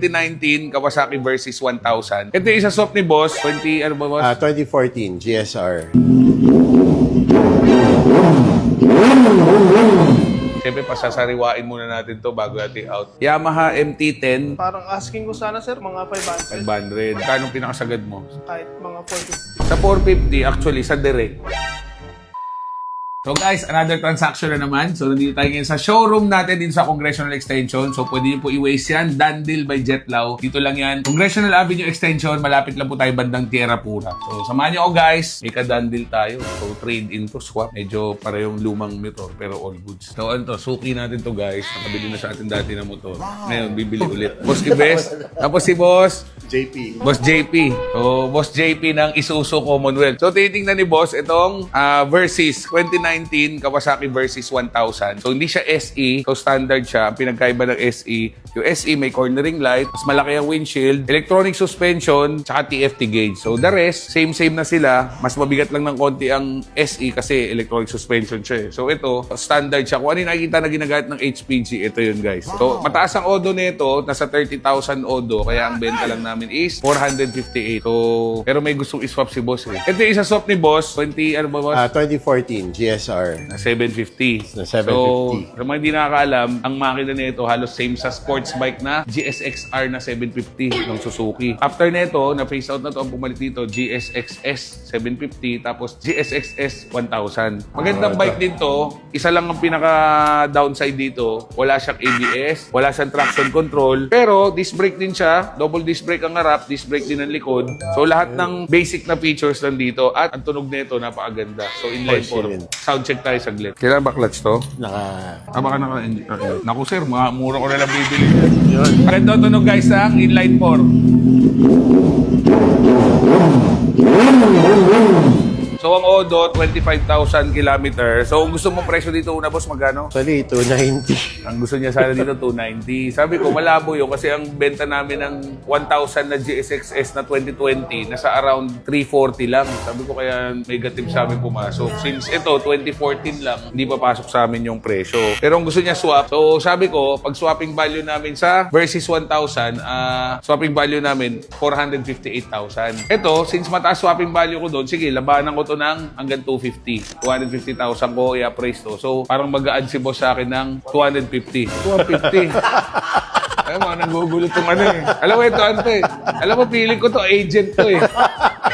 2019 Kawasaki versus 1000. Ito yung isa swap ni boss. 20, ano ba boss? 2014 GSR. Siyempre, pasasariwain muna natin to bago natin out. Yamaha MT-10. Parang asking ko sana sir, mga 500. 500. Kanong pinakasagad mo? Kahit mga 450. Sa 450, actually, sa direct. So guys, another transaction na naman. So nandito tayo ngayon sa showroom natin din sa Congressional Extension. So pwede niyo po i-waste yan. Dandil by Jetlaw. Dito lang yan. Congressional Avenue Extension. Malapit lang po tayo bandang Tierra Pura. So samahan niyo ako guys. May ka-dandil tayo. So trade in to swap. Medyo parehong lumang motor pero all goods. So ano to? Suki natin to guys. Nakabili na sa atin dati ng motor. Ngayon, bibili ulit. Boss Kibes. Tapos si Boss JP. Boss JP. So, Boss JP ng Isuzu Commonwealth. So, titingnan ni Boss itong Versys 2019 Kawasaki Versys 1000. So, hindi siya SE. So, standard siya. Ang pinagkaiba ng SE, yung SE may cornering light, mas malaki ang windshield, electronic suspension, tsaka TFT gauge. So, the rest, same na sila. Mas mabigat lang ng konti ang SE kasi electronic suspension siya. So, ito, standard siya. Kung ano yung nakikita na ginagamit ng HPG, ito yun guys. So, mataas ang odo nito, nasa 30,000 odo, kaya ang benta lang namin is 458. So, pero may gustong iswap si boss eh. Ito yung isa swap ni boss. 20, ano ba boss? 2014 GSR. Na 750. Na 750. So, sa mga hindi nakakaalam, ang makina nito halos same sa sports bike na GSX-R na 750 ng Suzuki. After nito, na phase out na to, ang pumalit dito, GSX-S 750, tapos GSX-S 1000. Magandang bike din to. Isa lang ang pinaka-downside dito. Wala siyang ABS, wala siyang traction control, pero disc brake din siya. Double disc brake ang harap, disc brake din ang likod. So, lahat ng basic na features nandito. At ang tunog nito, napakaganda. So, inline 4. Sound check tayo saglit. Kailan ba clutch to? Baka naku sir, mura ko na lang bibili. Yun. Maganda ang tunog guys ang inline 4. So, ang Odo, 25,000 kilometer. So, kung gusto mong presyo dito una, boss, magkano? Actually, 290. Ang gusto niya sana dito, 290. Sabi ko, malabo yun kasi ang benta namin ng 1,000 na GSX-S na 2020, nasa around 340 lang. Sabi ko, kaya negative sa amin pumasok. Since ito, 2014 lang, hindi pa pasok sa amin yung presyo. Pero ang gusto niya swap, so sabi ko, pag swapping value namin sa versus 1,000, swapping value namin, 458,000. Ito, since mataas swapping value ko doon, sige, labanan ko to ng hanggang 250. 250,000 ko i-appraise to. So, parang mag-a-add si boss sa akin ng 250. 250. Alam mo, nagugulo itong ano eh. Alam mo ito, ano eh. Alam mo, feeling ko to, agent to eh.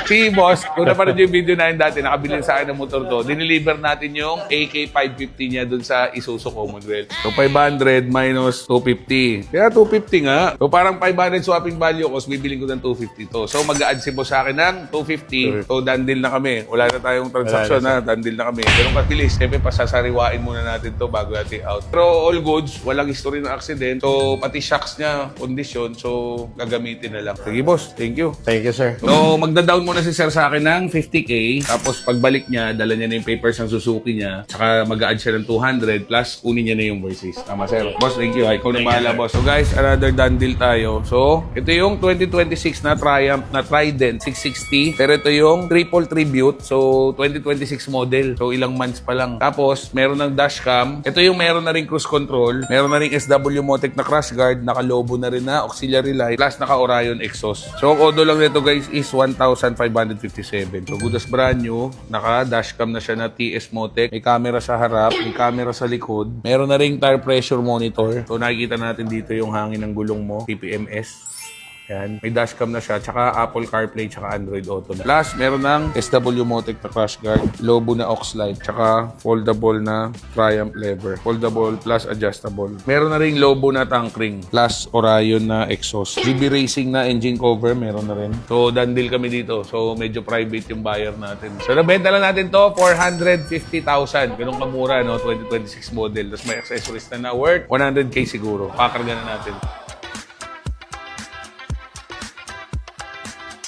Si boss, kung napanood yung video natin dati, nakabili sa akin ng motor to, dineliver natin yung AK550 niya dun sa Isuzu Commonwealth. So, 500 minus 250. Kaya 250 nga. So, parang 500 swapping value ko, so bibiling ko ng 250 to. So, mag-a-add si boss sa akin ng 250. So, dandil na kami. Wala na tayong transaction na, dandil na kami. Pero kabilis, siyempre, pasasariwain muna natin to bago natin out. Pero all goods, walang history ng accident. So, pati shocks niya, condition, so gagamitin na lang. Sige boss, thank you. Thank you, sir. So, magda-down muna si sir sa akin ng 50K. Tapos, pagbalik niya, dala niya na yung papers ng Suzuki niya. Tsaka mag-a-add siya ng 200 plus kunin niya na yung Versys. Tama, sir. Boss, thank you. Ikaw na bahala, boss. So, guys, another done deal tayo. So, ito yung 2026 na Triumph na Trident 660. Pero ito yung triple tribute. So, 2026 model. So, ilang months pa lang. Tapos, meron ng dashcam. Ito yung meron na ring cruise control. Meron na ring SW Motec na crash guard. Naka-lobo na rin na auxiliary light. Plus, naka-Orion exhaust. So, ang odo lang nito, guys, is 1,557. So, good as brand new. Naka-dashcam na siya na TS Motec. May camera sa harap. May camera sa likod. Meron na ring tire pressure monitor. So, nakikita natin dito yung hangin ng gulong mo. TPMS. Yan. May dashcam na siya, tsaka Apple CarPlay, tsaka Android Auto. Plus, meron ng SW Motec na crash guard, Lobo na aux light, tsaka foldable na Triumph lever. Foldable plus adjustable. Meron na ring Lobo na tank ring, plus Orion na exhaust. GB Racing na engine cover, meron na rin. So, done deal kami dito. So, medyo private yung buyer natin. So, nabenta lang natin to, 450,000. Ganun kamura, no? 2026 model. Tapos may accessories na worth 100K siguro. Pakarga na natin.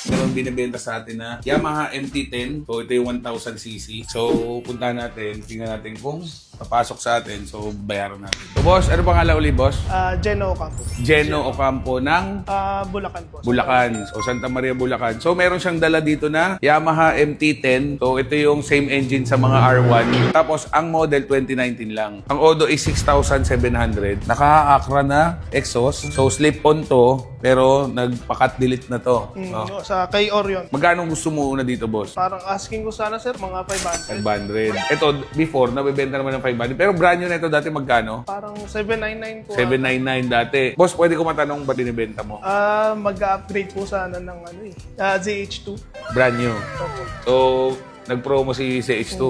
Meron binibenta sa atin na Yamaha MT-10. So, ito yung 1000cc. So, punta natin. Tingnan natin kung papasok sa atin. So, bayaran natin. So, boss, ano pangalan uli, boss? Geno Ocampo. Geno Ocampo ng Bulacan po. Bulacan. So, Santa Maria, Bulacan. So, meron siyang dala dito na Yamaha MT-10. So, ito yung same engine sa mga R1. Tapos, ang model 2019 lang. Ang Odo is 6,700. Naka-Acra na exhaust. So, slip-on to. Pero, nagpa-cut delete na to. Oh. Sa kay Orion. Magkano gusto mo una dito, boss? Parang asking ko sana sir, mga 500. 500. Ito, before, nabibenta naman ng 500. Pero brand new na ito dati magkano? Parang 799 po. 799 dati. Boss, pwede ko matanong ba binibenta mo? Mag-upgrade po sana ng ZH2. Brand new. Opo. So, nag-promo si CH2.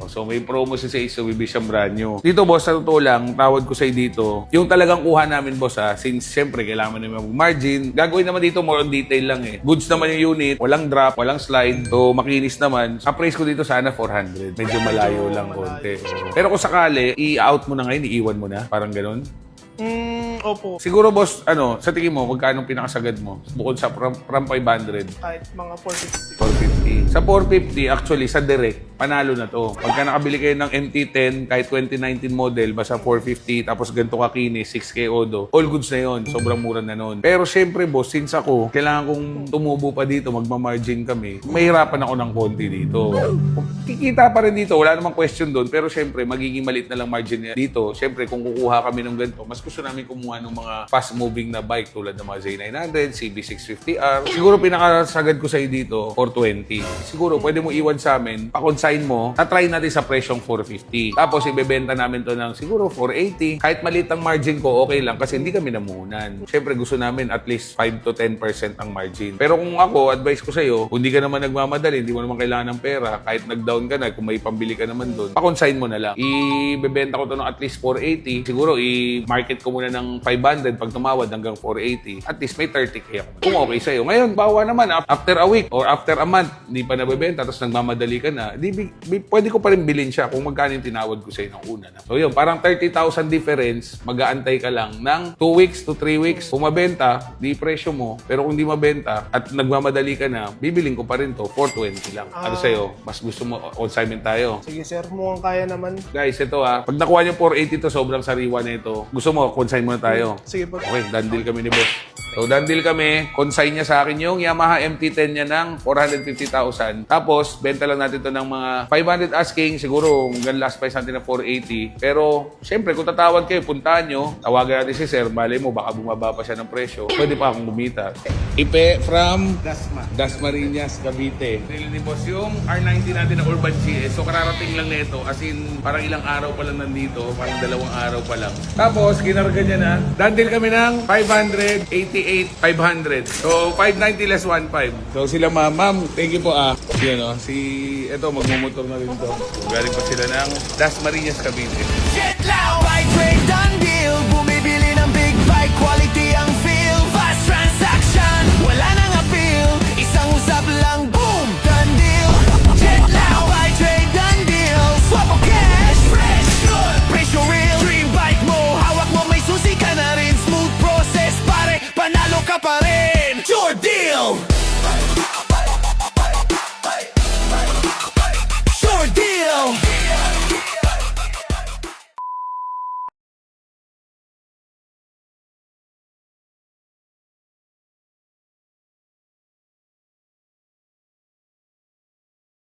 So, may promo si CH2, bibig siyang brand new. Dito, boss, sa totoo lang, tawad ko sa'yo dito, yung talagang kuha namin, boss, since siyempre, kailangan naman mag-margin. Gagawin naman dito, more on detail lang eh. Goods naman yung unit, walang drop, walang slide, so makinis naman. Ang price ko dito sana 400. Medyo malayo lang konti. Pero kung sakali, i-out mo na ngayon, iiwan mo na, parang ganun. Opo. Siguro, boss, sa tingin mo, magkano pinakasagad mo? Bukod sa from 500. Kahit mga 450. 450. Sa 450, actually, sa direct, panalo na to. Pagka nakabili kayo ng MT-10, kahit 2019 model, basta 450, tapos ganito kakinis, 6K Odo, all goods na yon. Sobrang mura na nun. Pero syempre, boss, since ako, kailangan kong tumubo pa dito, magmamargin kami, mahirapan ako ng konti dito. Kikita pa rin dito, wala namang question doon, pero syempre, magiging malit na lang margin dito. Syempre, kung kukuha kami ng ganito, mas gusto namin kumuha ng mga fast-moving na bike tulad ng mga Z900, CB650R. Siguro pinakasagad ko sa'yo dito, 420. Siguro, pwede mo iwan sa amin, pa-consign mo, na-try natin sa presyong 450. Tapos, ibebenta namin to ng siguro 480. Kahit maliit ang margin ko, okay lang kasi hindi kami namuhunan. Siyempre, gusto namin at least 5 to 10% ang margin. Pero kung ako, advice ko sa'yo, kung hindi ka naman nagmamadali, hindi mo naman kailangan ng pera, kahit nag-down ka na, kung may pambili ka naman doon, pa-consign mo na lang. Ibebenta ko to ng at least 480. Siguro, i-market ko muna ng 500 pag tumawad hanggang 480. At least may 30k ako. Kung okay sa'yo. Ngayon, bawa naman, after a week or after a month, hindi pa nabebenta, tapos nagmamadali ka na, pwede ko pa rin bilhin siya kung magkano yung tinawad ko sa'yo ng una na. So yun, parang 30,000 difference, mag-aantay ka lang ng 2 weeks to 3 weeks. Kung mabenta, di presyo mo. Pero kung di mabenta at nagmamadali ka na, bibiling ko pa rin to, 420 lang. Ano sa'yo? Mas gusto mo, consignment tayo. Sige sir, mukhang kaya naman. Guys, ito pag nakuha niyo 480 to, sobrang sariwa na ito. Gusto mo, consign muna tayo. Sige po. Okay, done deal kami ni boss. So, done deal kami. Consign niya sa akin yung Yamaha MT-10 niya ng 450,000. Tapos, benta lang natin to ng mga 500 asking. Siguro, hanggang last price natin na 480. Pero, syempre, kung tatawag kayo, puntahan nyo. Tawagan natin si sir. Malay mo, baka bumaba pa siya ng presyo. Pwede pa akong bumita. Ipe from Dasmariñas, Cavite. Nilin ni boss yung R90 natin na Urban GS. So, kararating lang nito. As in, parang ilang araw pa lang nandito. Parang 2 araw pa lang. Tapos, kinarga niya na. Done deal kami ng 588,500. So, 590 less 1.5. So, sila ma'am, thank you po Yun eto, magmumotor na rin to. Galing pa sila ng Dasmariñas, Cavite.